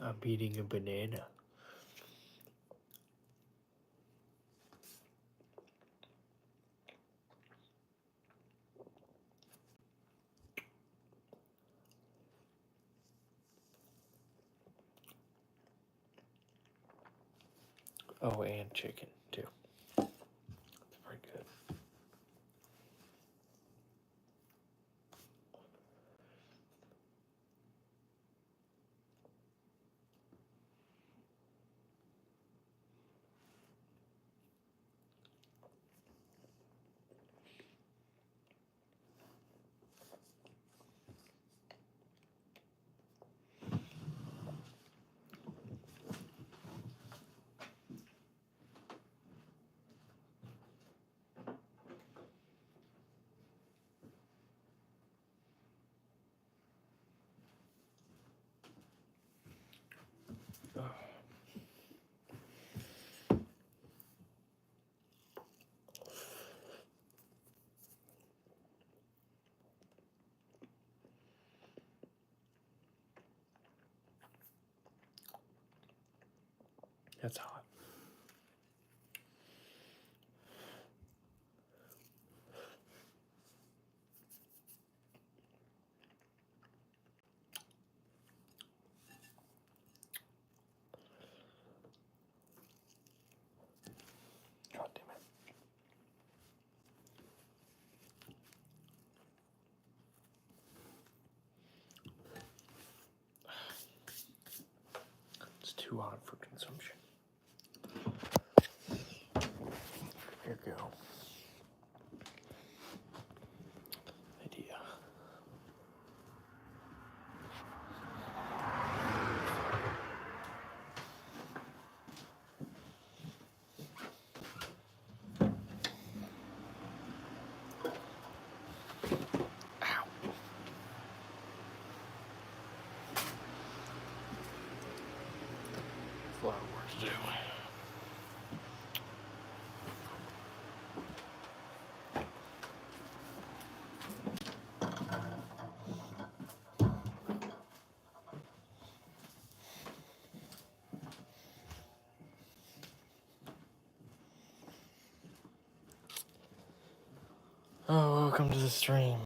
I'm eating a banana. Oh, and chicken, too. It's pretty good. That's hot. God damn it. It's too hot for consumption. Here you go. Idea. Ow. There's a lot of work to do. Oh, welcome to the stream.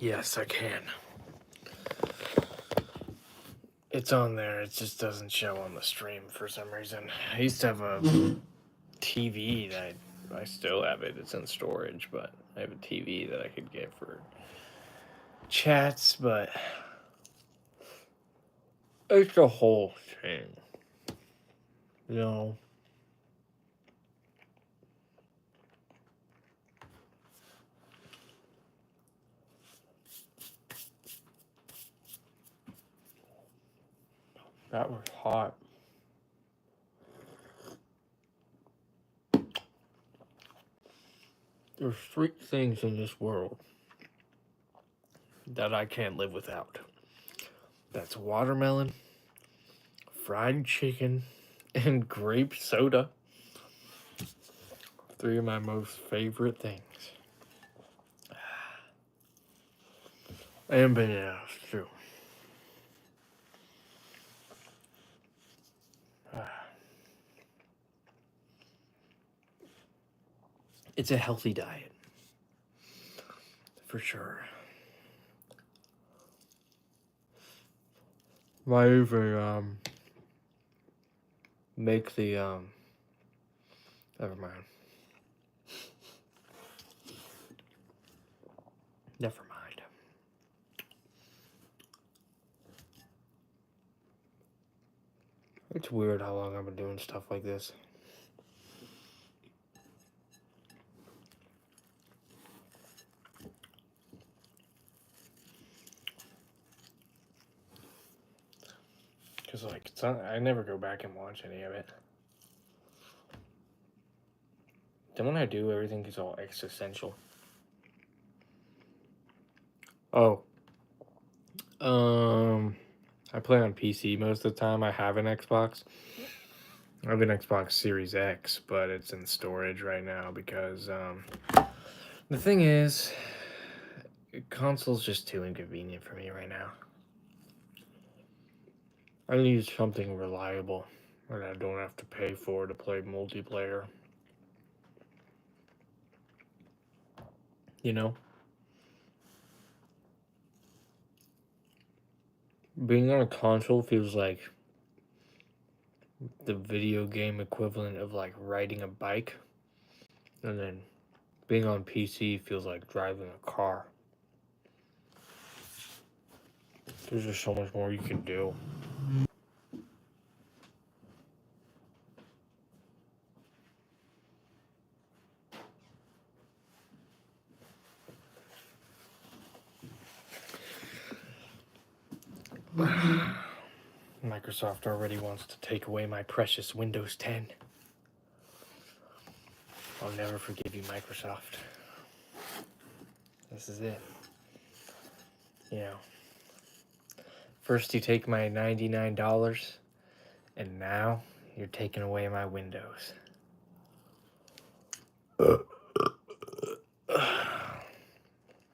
Yes, I can. It's on there, it just doesn't show on the stream for some reason. I used to have a TV that I still have it. It's in storage, but I have a TV that I could get for chats, but it's a whole thing. You know? That was hot. There's 3 things in this world that I can't live without. That's watermelon, fried chicken, and grape soda. 3 of my most favorite things. And bananas, too. It's a healthy diet. For sure. Might even make the never mind. Never mind. It's weird how long I've been doing stuff like this. Cause like I never go back and watch any of it. Then when I do, everything is all existential. Oh. I play on PC most of the time. I have an Xbox. I have an Xbox Series X, but it's in storage right now because the thing is, console's just too inconvenient for me right now. I need something reliable that I don't have to pay for to play multiplayer. You know? Being on a console feels like the video game equivalent of like riding a bike. And then being on PC feels like driving a car. There's just so much more you can do. Microsoft already wants to take away my precious Windows 10. I'll never forgive you, Microsoft. This is it. You know, first you take my $99, and now you're taking away my Windows.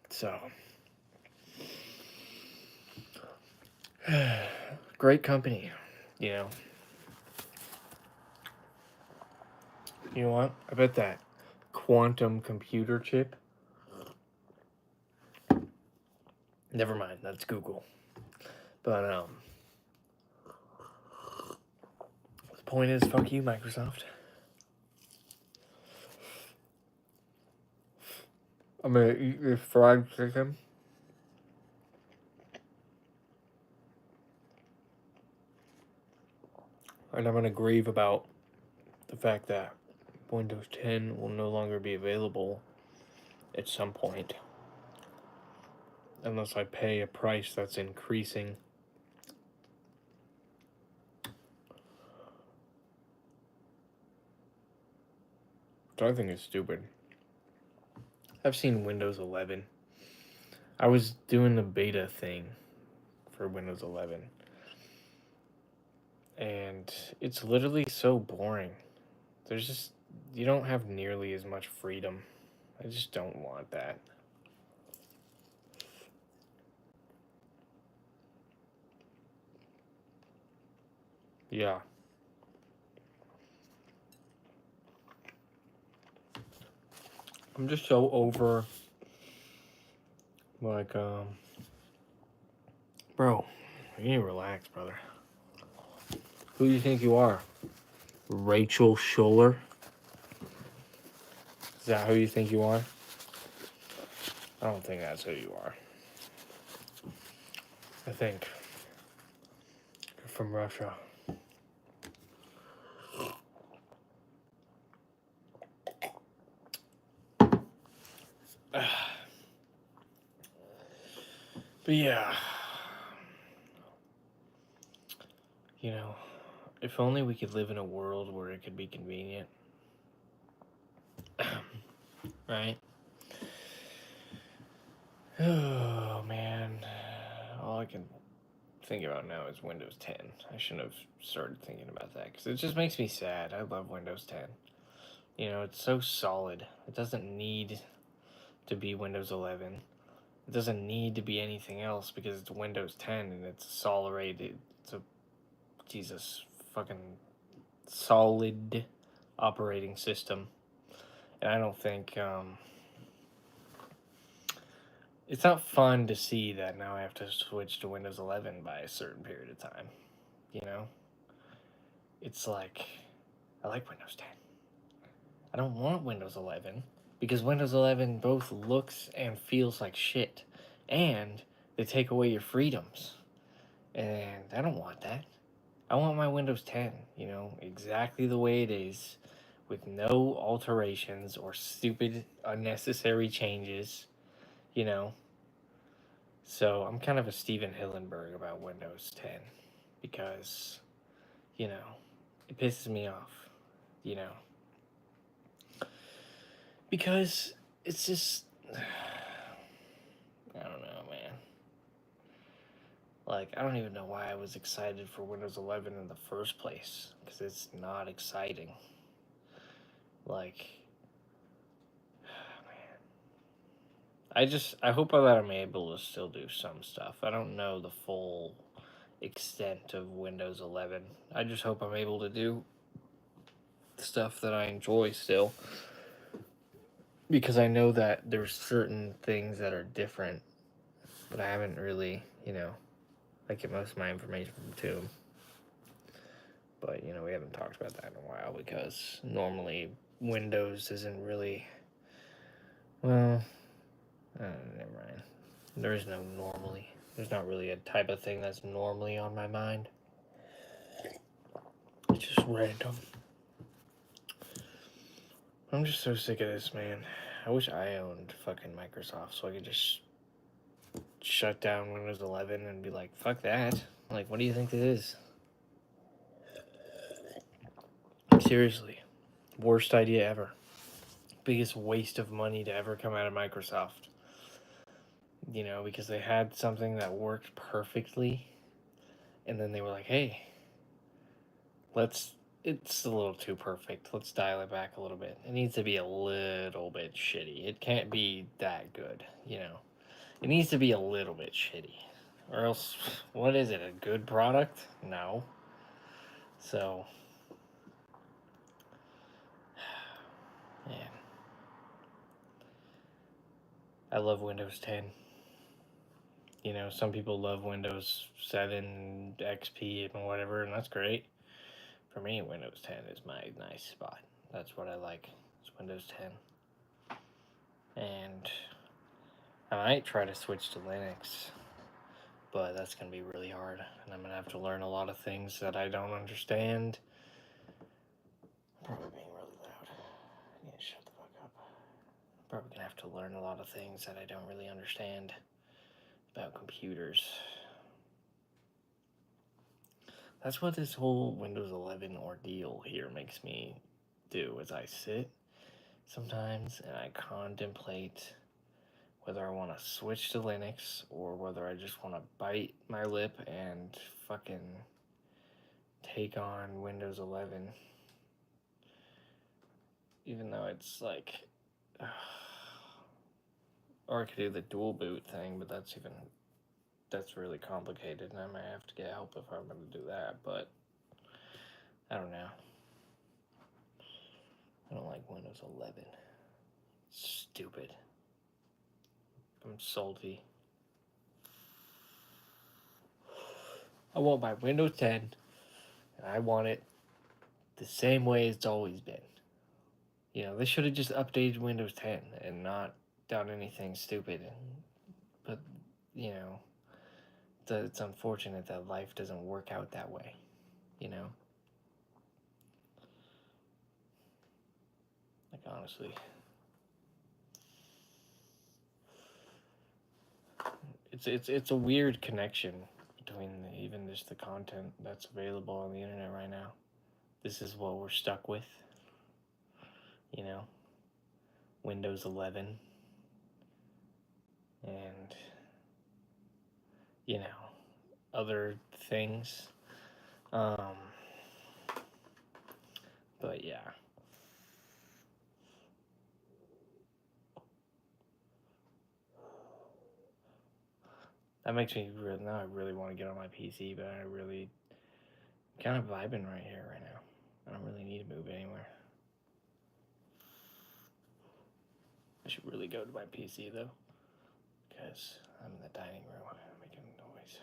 So, great company, you know. You know what? I bet that quantum computer chip. Never mind, that's Google. But the point is, fuck you, Microsoft. I'm gonna eat this fried chicken. And I'm gonna grieve about the fact that Windows 10 will no longer be available at some point. Unless I pay a price that's increasing. Which I think is stupid. I've seen Windows 11. I was doing the beta thing for Windows 11. And it's literally so boring. There's just, you don't have nearly as much freedom. I just don't want that. Yeah. I'm just so over, like, bro, you need to relax, brother. Who do you think you are? Rachel Scholler? Is that who you think you are? I don't think that's who you are. I think you're from Russia. But yeah, you know, if only we could live in a world where it could be convenient. Right? Oh, man. All I can think about now is Windows 10. I shouldn't have started thinking about that because it just makes me sad. I love Windows 10. You know, it's so solid. It doesn't need to be Windows 11. It doesn't need to be anything else because it's Windows 10 and it's solid. It's a Jesus fucking solid operating system. And I don't think it's not fun to see that now I have to switch to Windows 11 by a certain period of time. You know, it's like I like Windows 10. I don't want Windows 11 because Windows 11 both looks and feels like shit, and they take away your freedoms. And I don't want that. I want my Windows 10, exactly the way it is, with no alterations or stupid, unnecessary changes, you know. So I'm kind of a Steven Hillenberg about Windows 10 because, you know, it pisses me off, you know, because it's just, I don't know, man. Like, I don't even know why I was excited for Windows 11 in the first place because it's not exciting. Like, I hope that I'm able to still do some stuff. I don't know the full extent of Windows 11. I just hope I'm able to do stuff that I enjoy still. Because I know that there's certain things that are different, but I haven't really, I get most of my information from Tube. But, we haven't talked about that in a while because normally Windows isn't really, well, never mind. There is no normally. There's not really a type of thing that's normally on my mind. It's just random. I'm just so sick of this, man. I wish I owned fucking Microsoft so I could just shut down Windows 11 and be like, fuck that. Like, what do you think it is? Seriously. Worst idea ever. Biggest waste of money to ever come out of Microsoft. Because they had something that worked perfectly, and then they were like, hey, it's a little too perfect. Let's dial it back a little bit. It needs to be a little bit shitty. It can't be that good, It needs to be a little bit shitty. Or else, what is it, a good product? No. So, man. I love Windows 10. Some people love Windows 7, XP, and whatever, and that's great. For me, Windows 10 is my nice spot. That's what I like. It's Windows 10. And I might try to switch to Linux, but that's going to be really hard. And I'm going to have to learn a lot of things that I don't understand. I'm probably being really loud. I need to shut the fuck up. I'm probably going to have to learn a lot of things that I don't really understand about computers. That's what this whole Windows 11 ordeal here makes me do, is I sit sometimes and I contemplate whether I want to switch to Linux or whether I just want to bite my lip and fucking take on Windows 11. Even though it's like, or I could do the dual boot thing, but that's really complicated, and I might have to get help if I'm going to do that, but I don't know. I don't like Windows 11. It's stupid. I'm salty. I want my Windows 10, and I want it the same way it's always been. They should have just updated Windows 10 and not done anything stupid. But, it's unfortunate that life doesn't work out that way, Like, honestly. It's a weird connection between even just the content that's available on the internet right now. This is what we're stuck with, Windows 11, and other things. But yeah. That makes me now I really want to get on my PC, but I really kind of vibing right here right now. I don't really need to move anywhere. I should really go to my PC though, because I'm in the dining room making noise.